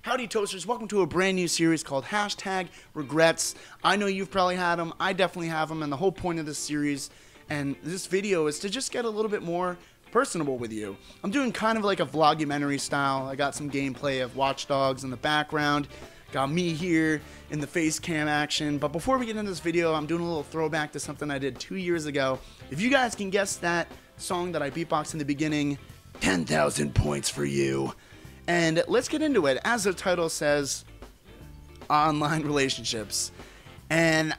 Howdy Toasters, welcome to a brand new series called #Regrets. I know you've probably had them, I definitely have them, and the whole point of this series and this video is to just get a little bit more personable with you. I'm doing kind of like a vlogumentary style. I got some gameplay of Watch Dogs in the background, got me here in the face cam action, but before we get into this video, I'm doing a little throwback to something I did 2 years ago. If you guys can guess that song that I beatboxed in the beginning, 10,000 points for you. And let's get into it. As the title says, online relationships. And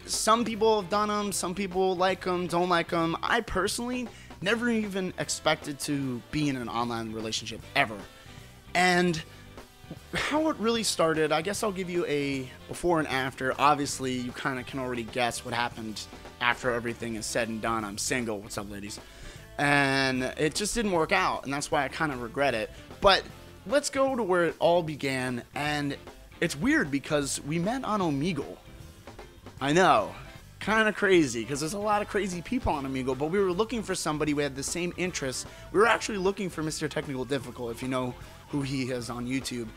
some people have done them, some people like them, don't like them. I personally never even expected to be in an online relationship ever. And how it really started, I guess I'll give you a before and after. Obviously, you kind of can already guess what happened after everything is said and done. I'm single. What's up, ladies? And it just didn't work out, and that's why I kind of regret it. But let's go to where it all began, and it's weird because we met on Omegle. I know, kind of crazy, because there's a lot of crazy people on Omegle, but we were looking for somebody, we had the same interests. We were actually looking for Mr. Technical Difficult, if you know who he is on YouTube,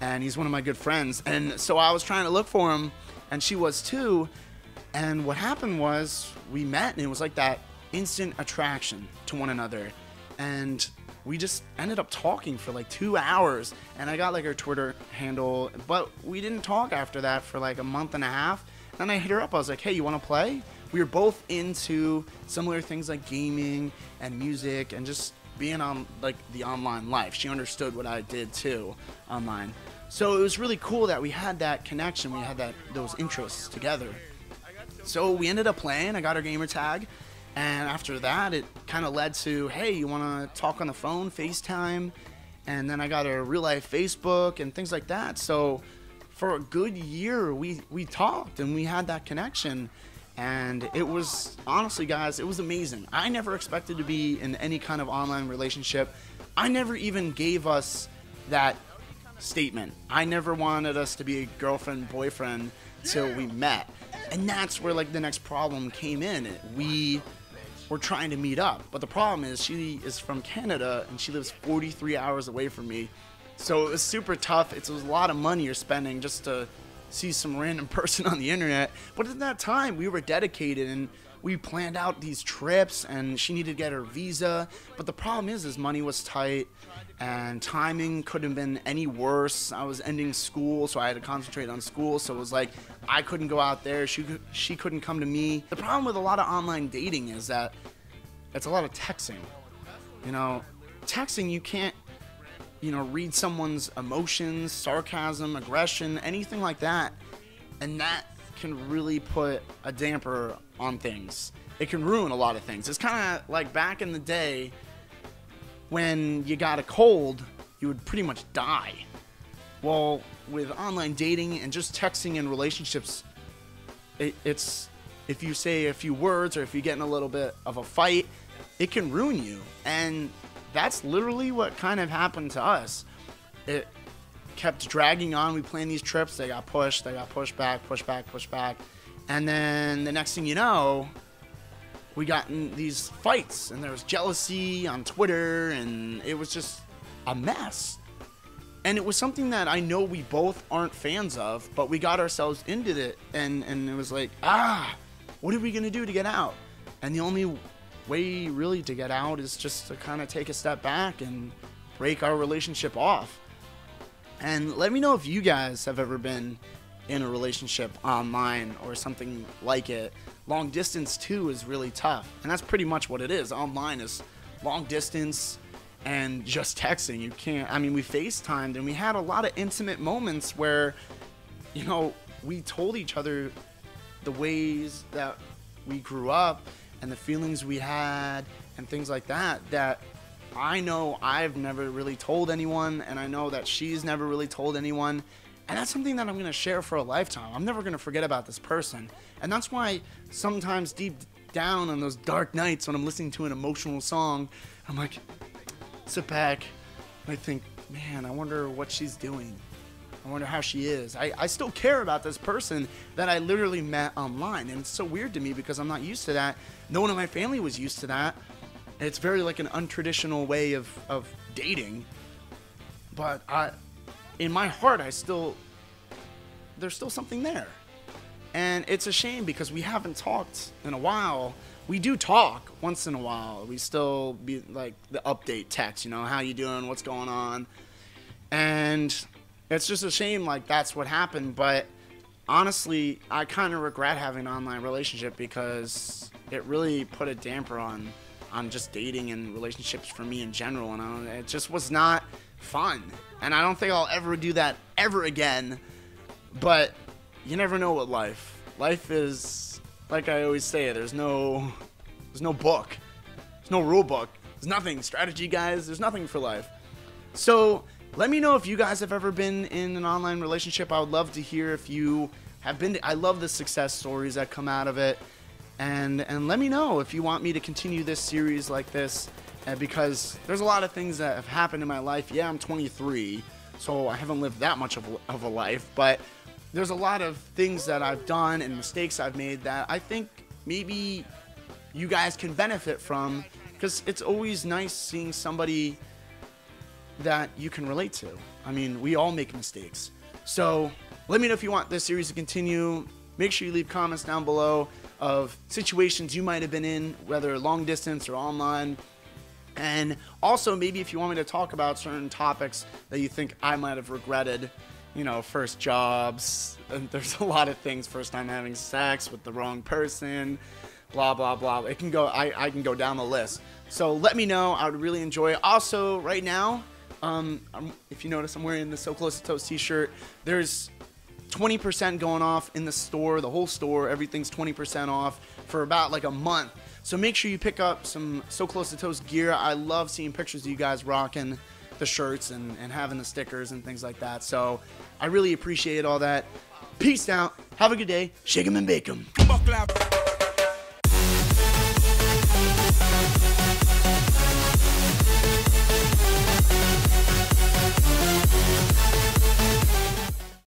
and he's one of my good friends. And so I was trying to look for him, and she was too, and what happened was we met, and it was like that instant attraction to one another, and we just ended up talking for like 2 hours, and I got like her Twitter handle, but we didn't talk after that for like a month and a half. Then I hit her up, I was like, hey, you want to play? We were both into similar things like gaming and music and just being on like the online life. She understood what I did too online. So it was really cool that we had that connection, we had those interests together. So we ended up playing, I got her gamer tag. And after that, it kind of led to, hey, you want to talk on the phone, FaceTime? And then I got a real-life Facebook and things like that. So for a good year, we talked and we had that connection. And it was, honestly, guys, it was amazing. I never expected to be in any kind of online relationship. I never even gave us that statement. I never wanted us to be a girlfriend, boyfriend till we met. And that's where, like, the next problem came in. We're trying to meet up, but the problem is she is from Canada and she lives 43 hours away from me, so it was super tough. It was a lot of money you're spending just to see some random person on the internet. But at that time we were dedicated and we planned out these trips, and she needed to get her visa, but the problem is money was tight and timing couldn't have been any worse. I was ending school, so I had to concentrate on school, so it was like I couldn't go out there, she couldn't come to me. The problem with a lot of online dating is that it's a lot of texting. You know, texting, you can't, you know, read someone's emotions, sarcasm, aggression, anything like that, and that can really put a damper on things. It can ruin a lot of things. It's kind of like back in the day when you got a cold, you would pretty much die. Well, with online dating and just texting and relationships, it's if you say a few words or if you get in a little bit of a fight, it can ruin you. And that's literally what kind of happened to us. It kept dragging on. We planned these trips, they got pushed back, pushed back. And then the next thing you know, we got in these fights, and there was jealousy on Twitter, and it was just a mess. And it was something that I know we both aren't fans of, but we got ourselves into it, and it was like, what are we gonna do to get out? And the only way really to get out is just to kind of take a step back and break our relationship off. And let me know if you guys have ever been in a relationship online or something like it. Long distance too is really tough, and that's pretty much what it is. Online is long distance and just texting. You can't, I mean, we FaceTimed and we had a lot of intimate moments where, you know, we told each other the ways that we grew up and the feelings we had and things like that, that I know I've never really told anyone, and I know that she's never really told anyone. And that's something that I'm going to share for a lifetime. I'm never going to forget about this person. And that's why sometimes deep down on those dark nights when I'm listening to an emotional song, I'm like, sit back and I think, man, I wonder what she's doing. I wonder how she is. I still care about this person that I literally met online. And it's so weird to me because I'm not used to that. No one in my family was used to that. It's very like an untraditional way of dating. But in my heart, there's still something there. And it's a shame because we haven't talked in a while. We do talk once in a while. We still be like the update text, you know, how you doing, what's going on. And it's just a shame, like, that's what happened. But honestly, I kind of regret having an online relationship because it really put a damper on just dating and relationships for me in general. And it just was not fun. And I don't think I'll ever do that ever again. But you never know with life. Life is, like I always say, there's no book. There's no rule book. There's nothing. Strategy, guys. There's nothing for life. So let me know if you guys have ever been in an online relationship. I would love to hear if you have been. I love the success stories that come out of it. And let me know if you want me to continue this series like this, because there's a lot of things that have happened in my life. Yeah, I'm 23, so I haven't lived that much of a life, but there's a lot of things that I've done and mistakes I've made that I think maybe you guys can benefit from, because it's always nice seeing somebody that you can relate to. I mean, we all make mistakes. So let me know if you want this series to continue. Make sure you leave comments down below of situations you might have been in, whether long distance or online. And also, maybe if you want me to talk about certain topics that you think I might have regretted, you know, first jobs, and there's a lot of things, first time having sex with the wrong person, blah, blah, blah. It can go, I can go down the list. So let me know. I would really enjoy it. Also, right now, if you notice, I'm wearing the So Close to Toast t-shirt. There's 20% going off in the store, the whole store. Everything's 20% off for about like a month. So make sure you pick up some So Close to Toast gear. I love seeing pictures of you guys rocking the shirts and having the stickers and things like that. So I really appreciate all that. Peace out. Have a good day. Shake 'em and bake 'em.